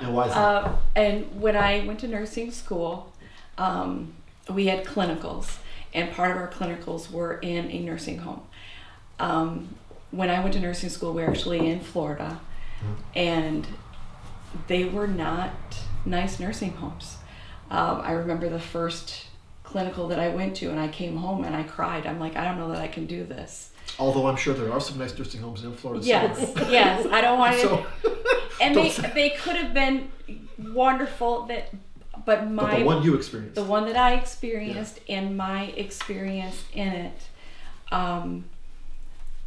And why is that? And when I went to nursing school, we had clinicals, and part of our clinicals were in a nursing home. When I went to nursing school, we were actually in Florida, and they were not nice nursing homes. I remember the first clinical that I went to, and I came home and I cried. I'm like, I don't know that I can do this. Although I'm sure there are some nice nursing homes in Florida. Yes, yes. I don't want to. And they could have been wonderful. But the one you experienced. The one that I experienced, and my experience in it.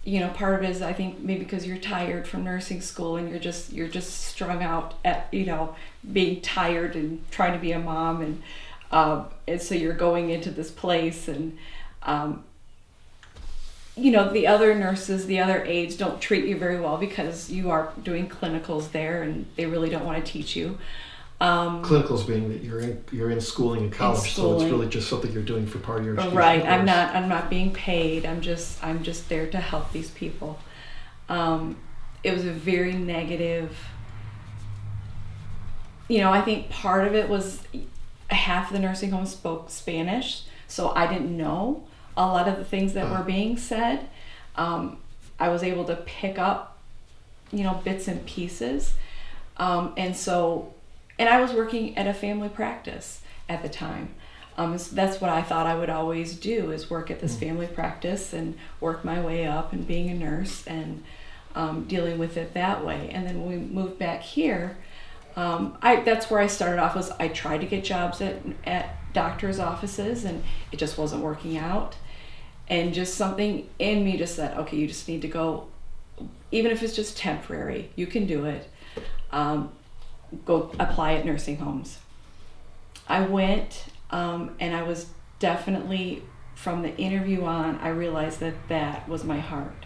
You know, part of it is I think maybe because you're tired from nursing school and you're just strung out at, you know, being tired and trying to be a mom, and so you're going into this place, and you know, the other nurses, the other aides don't treat you very well because you are doing clinicals there and they really don't want to teach you. Clinicals being that you're in schooling in college, so it's really just something you're doing for part of your education. Right. I'm not being paid. I'm just there to help these people. It was a very negative. You know, I think part of it was half the nursing home spoke Spanish, so I didn't know a lot of the things that were being said. I was able to pick up, you know, bits and pieces, and I was working at a family practice at the time. So that's what I thought I would always do, is work at this family practice and work my way up and being a nurse and dealing with it that way. And then when we moved back here, that's where I started off. Was I tried to get jobs at doctors' offices, and it just wasn't working out. And just something in me just said, okay, you just need to go, even if it's just temporary, you can do it. Go apply at nursing homes. I went, and I was definitely, from the interview on, I realized that was my heart.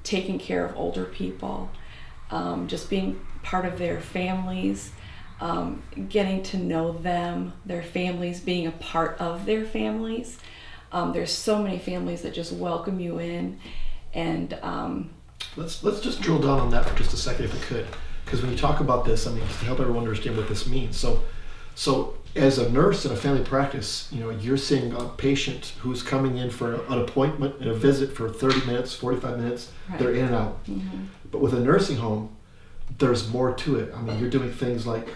Taking care of older people, just being part of their families, getting to know them, their families, being a part of their families. There's so many families that just welcome you in, and let's just drill down on that for just a second, if we could. Because when you talk about this, I mean, to help everyone understand what this means. So as a nurse in a family practice, you know, you're seeing a patient who's coming in for an appointment and a visit for 30 minutes, 45 minutes. Right. They're in and out. But with a nursing home, there's more to it. I mean, you're doing things like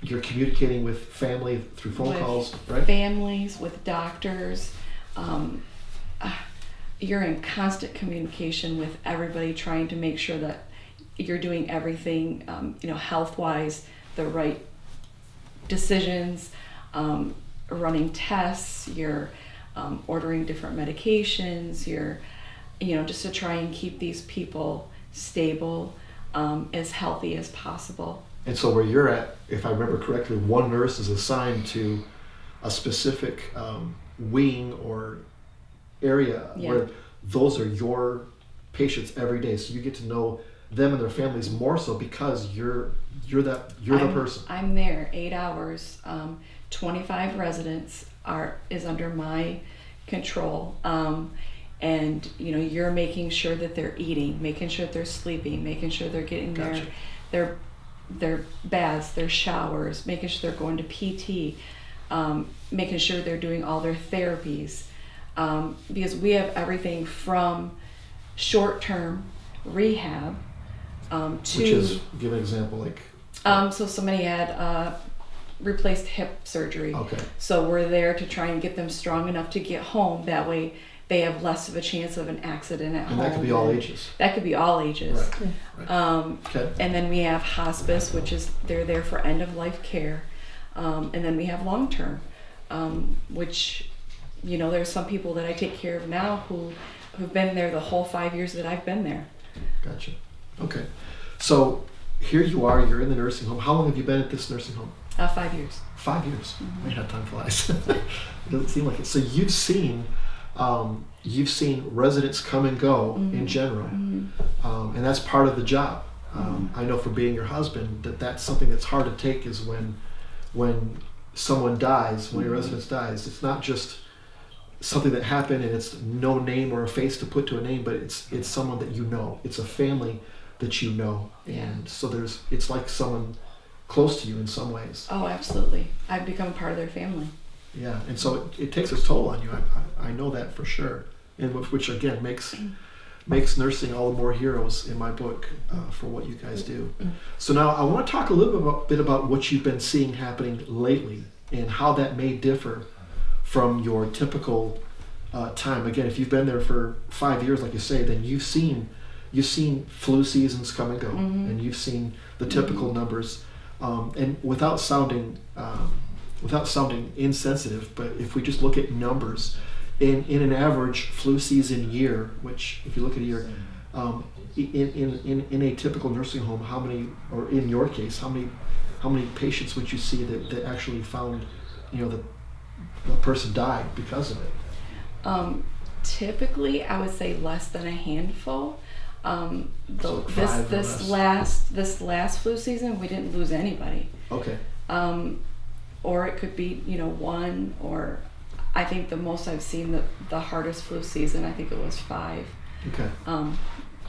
you're communicating with family through phone With calls, right? families, with doctors. You're in constant communication with everybody, trying to make sure that you're doing everything, health-wise, the right decisions, running tests, you're ordering different medications, you're, just to try and keep these people stable, as healthy as possible. And so where you're at, if I remember correctly, one nurse is assigned to a specific wing or area where those are your patients every day. So you get to know them and their families more so because you're the person. I'm there 8 hours. 25 residents is under my control. And you're making sure that they're eating, making sure that they're sleeping, making sure they're getting their baths, their showers, making sure they're going to PT, making sure they're doing all their therapies. Because we have everything from short-term rehab to... Which is, give an example, like... So somebody had replaced hip surgery. Okay. So we're there to try and get them strong enough to get home. That way they have less of a chance of an accident at home. And that could be all ages. That could be all ages. Right. Okay. And then we have hospice, which is they're there for end-of-life care. And then we have long-term, which, there's some people that I take care of now who've been there the whole 5 years that I've been there. Gotcha. Okay. So here you are, you're in the nursing home. How long have you been at this nursing home? 5 years. 5 years. Man, how time flies. It doesn't seem like it. So you've seen residents come and go in general, and that's part of the job. I know from being your husband that's something that's hard to take is when someone dies, when a resident dies. It's not just something that happened and it's no name or a face to put to a name, but it's someone that you know. It's a family that you know, and so it's like someone close to you in some ways. Oh, absolutely. I've become part of their family. Yeah, and so it takes its toll on you. I know that for sure, and which again makes nursing all the more heroes in my book for what you guys do. So now I want to talk a little bit about what you've been seeing happening lately and how that may differ from your typical time. Again, if you've been there for 5 years, like you say, then you've seen flu seasons come and go, and you've seen the typical numbers. And without sounding insensitive, but if we just look at numbers, in an average flu season year, which if you look at a year, in a typical nursing home, how many, or in your case, how many patients would you see that actually found, the person died because of it? Typically, I would say less than a handful. This last flu season, we didn't lose anybody. Okay. Or it could be, one, or I think the most I've seen the hardest flu season, I think it was 5. Okay.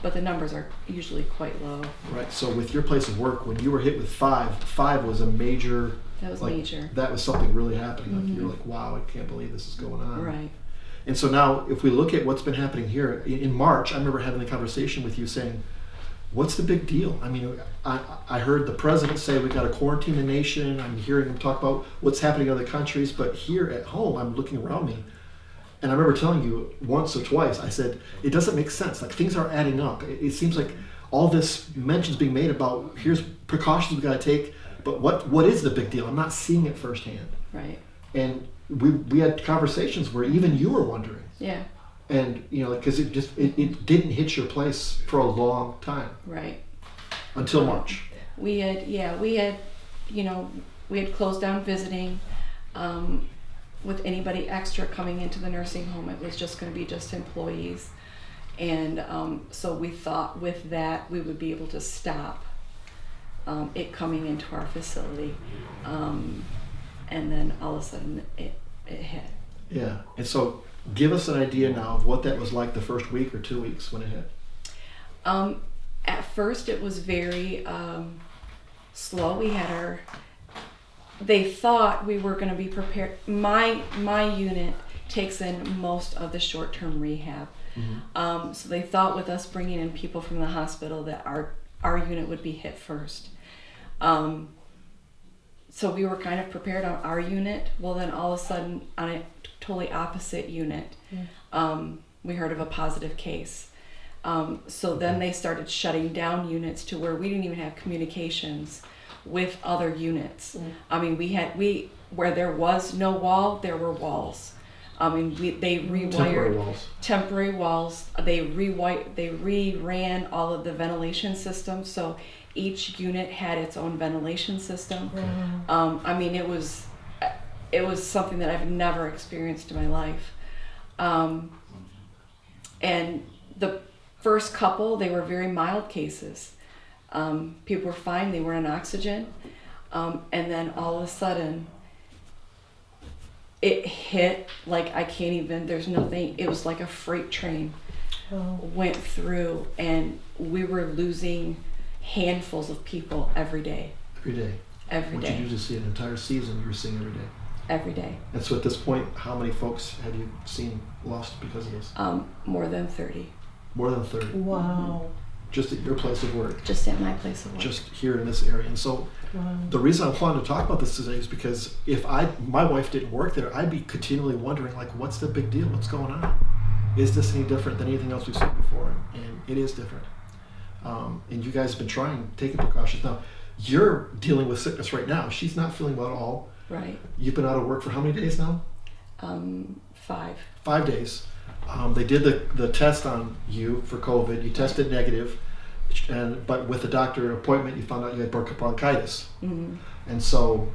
But the numbers are usually quite low. Right. So with your place of work, when you were hit with 5 was a major. That was major. That was something really happening. Like you're like, wow, I can't believe this is going on. Right. And so now, if we look at what's been happening here in March, I remember having the conversation with you saying, what's the big deal? I mean, I heard the president say we got to quarantine the nation. I'm hearing him talk about what's happening in other countries, but here at home, I'm looking around me. And I remember telling you once or twice, I said, it doesn't make sense. Like, things aren't adding up. It seems like all this mention's being made about here's precautions we got to take, but what is the big deal? I'm not seeing it firsthand. Right. And we had conversations where even you were wondering. Yeah. And because it didn't hit your place for a long time. Right. Until March. We had closed down visiting. With anybody extra coming into the nursing home, it was just going to be just employees. And so we thought with that we would be able to stop it coming into our facility. And then all of a sudden it hit. Yeah. And so give us an idea now of what that was like the first week or 2 weeks when it hit. At first it was very slow. They thought we were going to be prepared. My unit takes in most of the short-term rehab. So they thought with us bringing in people from the hospital that our unit would be hit first. so we were kind of prepared on our unit. Well, then all of a sudden on a totally opposite unit, we heard of a positive case. So then they started shutting down units to where we didn't even have communications with other units. I mean, where there was no wall, there were walls. I mean, they rewired temporary walls. They re-ran all of the ventilation systems, so each unit had its own ventilation system. I mean, it was something that I've never experienced in my life. And the first couple, they were very mild cases. People were fine, they were on oxygen. And then all of a sudden, it hit like I can't even, there's nothing, it was like a freight train went through, and we were losing handfuls of people every day. Every day. Every what day. you usually see an entire season, you were seeing every day. Every day. And so at this point, how many folks have you seen lost because of this? More than 30. More than 30. Wow. Just at your place of work. Just at my place of work. Just here in this area. And so the reason I wanted to talk about this today is because if my wife didn't work there, I'd be continually wondering, like, what's the big deal? What's going on? Is this any different than anything else we've seen before? And it is different. And you guys have been taking precautions. Now, you're dealing with sickness right now. She's not feeling well at all. Right. You've been out of work for how many days now? 5. 5 days. They did the test on you for COVID. You tested negative, but with the doctor appointment, you found out you had bronchitis. And so,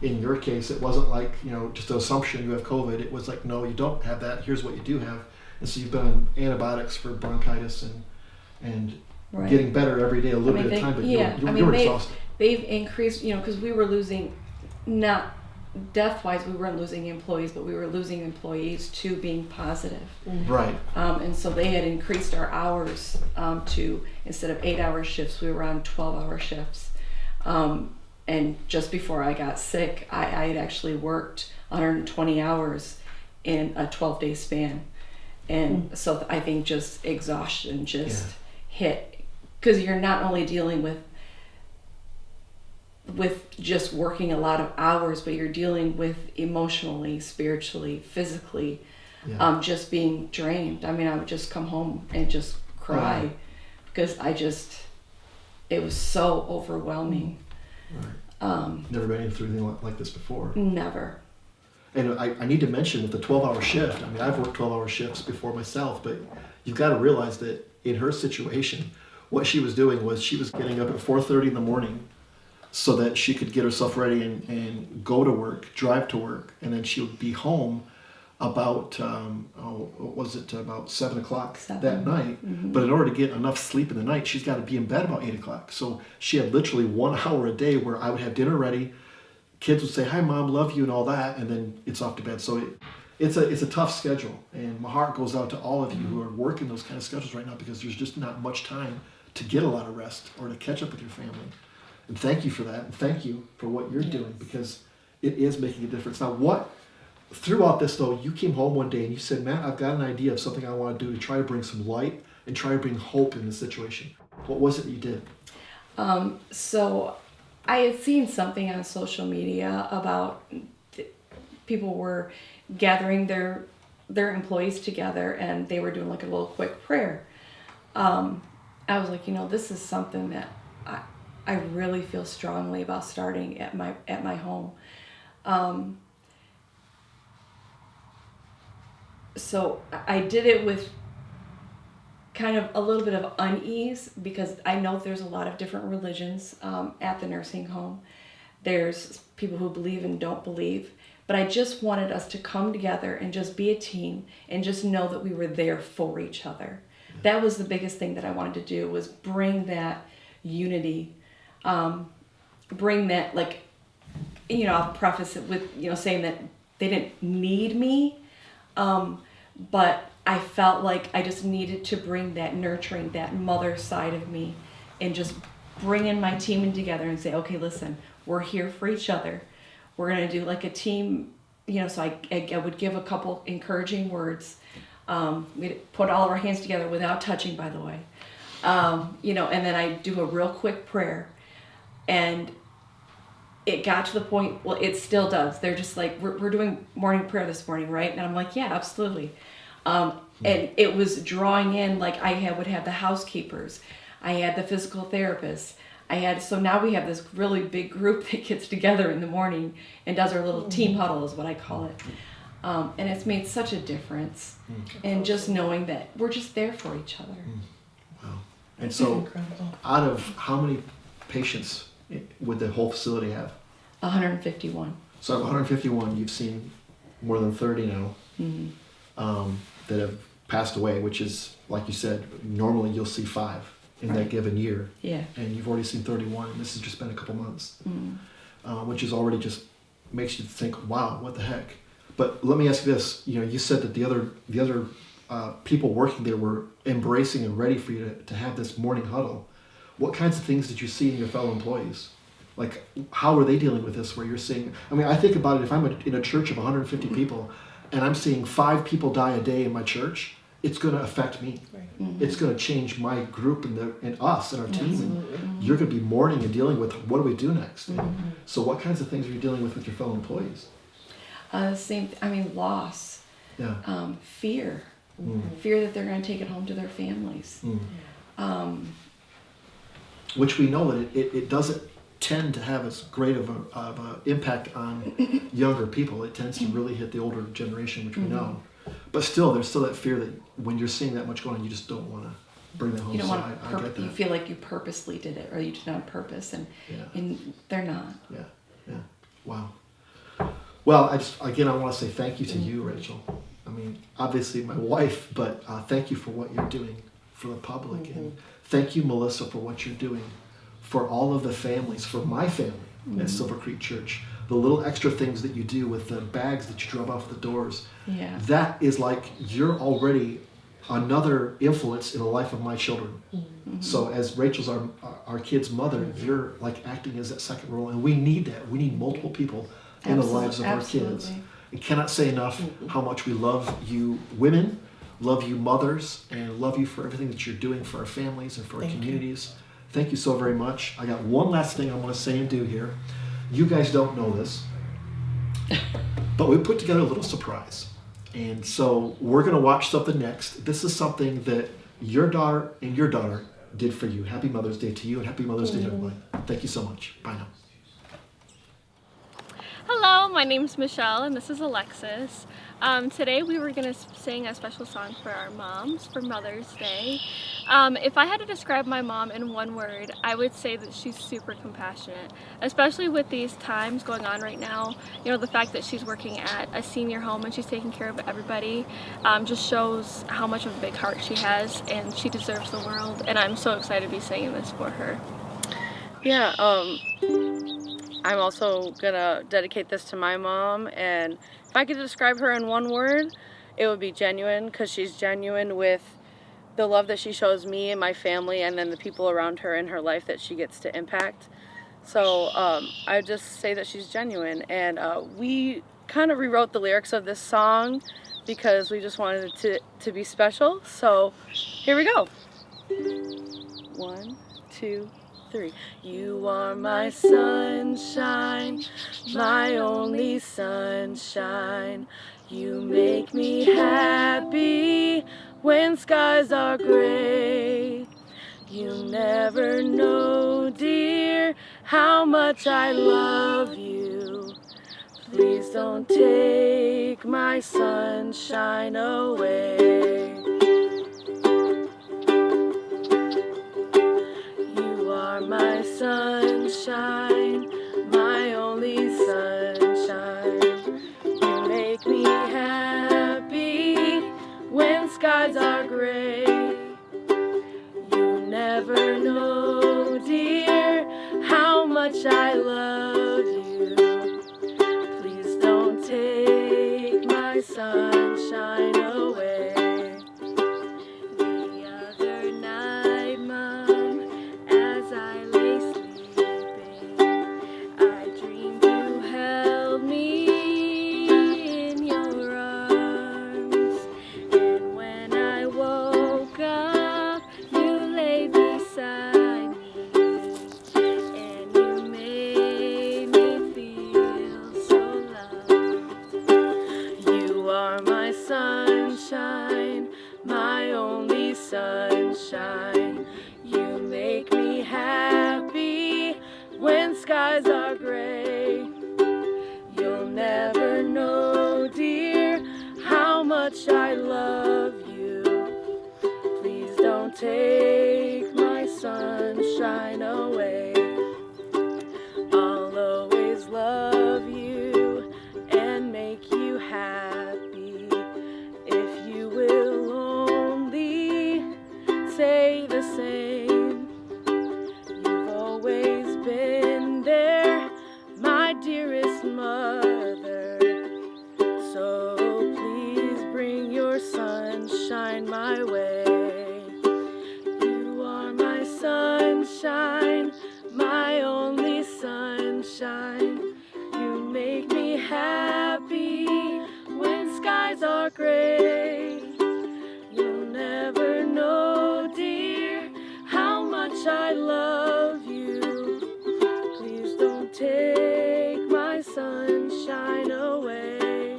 in your case, it wasn't like, just an assumption you have COVID. It was like, no, you don't have that. Here's what you do have. And so you've been on antibiotics for bronchitis and right. getting better every day, a little bit of time, but you were exhausted. They've increased, because we were losing, not death-wise, we weren't losing employees, but we were losing employees to being positive. Right. And so they had increased our hours to, instead of 8-hour shifts, we were on 12-hour shifts. And just before I got sick, I had actually worked 120 hours in a 12-day span. And so I think just exhaustion hit, because you're not only dealing with just working a lot of hours, but you're dealing with emotionally, spiritually, physically, just being drained. I mean, I would just come home and just cry because it was so overwhelming. Right. Never been through anything like this before. Never. And I need to mention with the 12-hour shift, I mean, I've worked 12-hour shifts before myself, but you've got to realize that in her situation, what she was doing was she was getting up at 4:30 in the morning so that she could get herself ready and go to work, drive to work, and then she would be home about, about 7 o'clock that night. But in order to get enough sleep in the night, she's got to be in bed about 8 o'clock. So she had literally 1 hour a day where I would have dinner ready, kids would say, "Hi, Mom, love you," and all that, and then it's off to bed. So it's a tough schedule, and my heart goes out to all of you who are working those kind of schedules right now, because there's just not much time to get a lot of rest or to catch up with your family. And thank you for that, and thank you for what you're doing, because it is making a difference. Now, throughout this though, you came home one day and you said, "Matt, I've got an idea of something I want to do to try to bring some light and try to bring hope in the situation." What was it that you did? So I had seen something on social media about people were gathering their employees together and they were doing like a little quick prayer. I was like, this is something that I really feel strongly about starting at my home. So I did it with kind of a little bit of unease, because I know there's a lot of different religions at the nursing home. There's people who believe and don't believe, but I just wanted us to come together and just be a team and just know that we were there for each other. That was the biggest thing that I wanted to do, was bring that unity, bring that, like, I'll preface it with, saying that they didn't need me, but I felt like I just needed to bring that nurturing, that mother side of me, and just bring in my team in together and say, okay, listen, we're here for each other. We're going to do like a team, so I would give a couple encouraging words. We'd put all of our hands together without touching, by the way. And then I do a real quick prayer. And it got to the point, well, it still does. They're just like, we're doing morning prayer this morning, right? And I'm like, yeah, absolutely. And it was drawing in, like would have the housekeepers. I had the physical therapists. So now we have this really big group that gets together in the morning and does our little team huddle is what I call it. And it's made such a difference. And just knowing that we're just there for each other. Wow. And so out of how many patients would the whole facility have? 151. So out of 151, you've seen more than 30 now that have passed away, which is, like you said, normally you'll see 5 in that given year. Yeah. And you've already seen 31, and this has just been a couple months, which is already just makes you think, wow, what the heck? But let me ask you this: you said that the other people working there were embracing and ready for you to have this morning huddle. What kinds of things did you see in your fellow employees? Like, how are they dealing with this? Where you're seeing, I mean, I think about it. If I'm in a church of 150 people, and I'm seeing 5 people die a day in my church, it's going to affect me. Right. It's going to change my group and us and our team. And you're going to be mourning and dealing with, what do we do next? So what kinds of things are you dealing with your fellow employees? Loss, fear, fear that they're going to take it home to their families. Which we know that it doesn't tend to have as great of a impact on younger people. It tends to really hit the older generation, which we know. But still, there's still that fear that when you're seeing that much going on, you just don't want to bring that home. You don't want I get that. You feel like you purposely did it, or you did it on purpose, and they're not. Yeah. Wow. Well, I want to say thank you to you, Rachel. I mean, obviously my wife, but thank you for what you're doing for the public, and thank you, Melissa, for what you're doing for all of the families, for my family at Silver Creek Church. The little extra things that you do with the bags that you drop off the doors. Yeah. That is like, you're already another influence in the life of my children. So as Rachel's our kid's mother, you're like acting as that second role, and we need that. We need multiple people in the lives of our kids. I cannot say enough how much we love you women, love you mothers, and love you for everything that you're doing for our families and for our communities. Thank you so very much. I got one last thing I want to say and do here. You guys don't know this, but we put together a little surprise. And so we're going to watch something next. This is something that your daughter and your daughter did for you. Happy Mother's Day to you, and happy Mother's Day to everybody. Thank you so much. Bye now. Hello, my name's Michelle and this is Alexis. Today we were going to sing a special song for our moms for Mother's Day. If I had to describe my mom in one word, I would say that she's super compassionate, especially with these times going on right now. You know, the fact that she's working at a senior home and she's taking care of everybody just shows how much of a big heart she has, and she deserves the world, and I'm so excited to be singing this for her. Yeah, I'm also gonna dedicate this to my mom, and if I could describe her in one word, it would be genuine, because she's genuine with the love that she shows me and my family, and then the people around her in her life that she gets to impact. So I just say that she's genuine, and we kind of rewrote the lyrics of this song because we just wanted it to be special. So here we go. 1, 2, 3. You are my sunshine, my only sunshine. You make me happy when skies are gray. You never know, dear, how much I love you. Please don't take my sunshine away. My sunshine, my only sunshine. You make me happy when skies are gray. You never know, dear, how much I love you. Please don't take my sunshine away. much I love you. Please don't take my sunshine away. I'll always love you and make you happy. If you will only say the same. You've always been there, my dearest mother. So please bring your sunshine my way. You are my sunshine, my only sunshine. You make me happy when skies are gray. You'll never know, dear, how much I love you. Please don't take my sunshine away.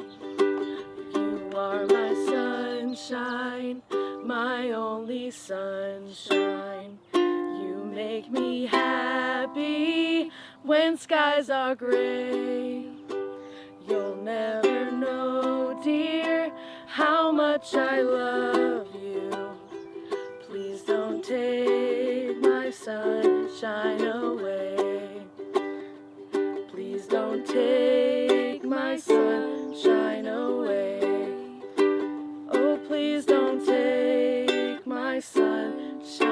You are my sunshine, my only sunshine. You make me happy when skies are gray. You'll never know, dear, how much I love you. Please don't take my sunshine away. Please don't take my sunshine away. Oh, please don't take my sunshine